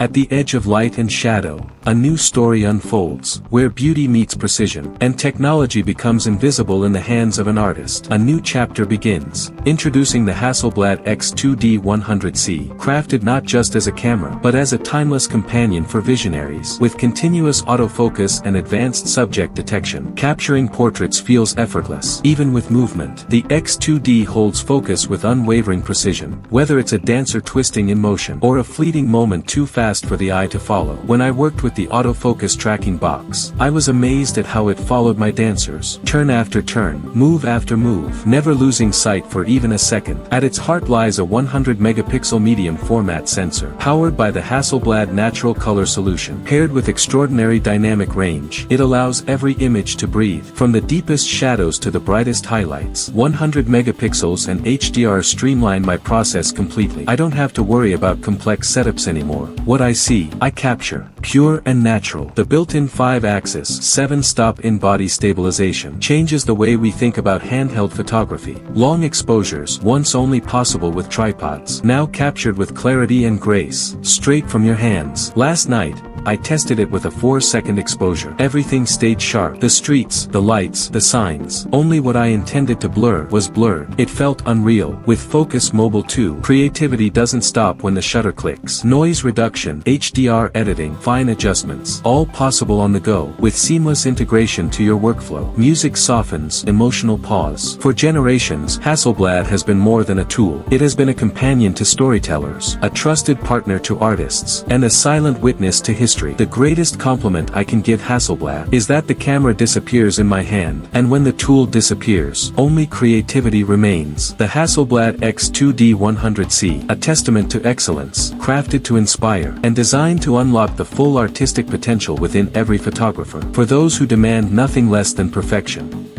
At the edge of light and shadow, a new story unfolds, where beauty meets precision, and technology becomes invisible in the hands of an artist. A new chapter begins. Introducing the Hasselblad X2D II, crafted not just as a camera, but as a timeless companion for visionaries. With continuous autofocus and advanced subject detection, capturing portraits feels effortless, even with movement. The X2D holds focus with unwavering precision, whether it's a dancer twisting in motion, or a fleeting moment too fast for the eye to follow. When I worked with the Autofocus tracking box, I was amazed at how it followed my dancers, turn after turn, move after move, never losing sight for even a second. At its heart lies a 100-megapixel medium format sensor, powered by the Hasselblad Natural Color Solution. Paired with extraordinary dynamic range, it allows every image to breathe, from the deepest shadows to the brightest highlights. 100 megapixels and HDR streamline my process completely. I don't have to worry about complex setups anymore. What I see, I capture, pure and natural. The built-in 5-axis, 7-stop in-body stabilization changes the way we think about handheld photography. Long exposures, once only possible with tripods, now captured with clarity and grace, straight from your hands. Last night, I tested it with a 4-second exposure. Everything stayed sharp. The streets, the lights, the signs. Only what I intended to blur was blurred. It felt unreal. With Phocus Mobile 2, creativity doesn't stop when the shutter clicks. Noise reduction, HDR editing, fine adjustments, all possible on the go, with seamless integration to your workflow. Music softens, emotional pause. For generations, Hasselblad has been more than a tool. It has been a companion to storytellers, a trusted partner to artists, and a silent witness to history. The greatest compliment I can give Hasselblad is that the camera disappears in my hand, and when the tool disappears, only creativity remains. The Hasselblad X2D II, a testament to excellence, crafted to inspire, and designed to unlock the full artistic potential within every photographer. For those who demand nothing less than perfection.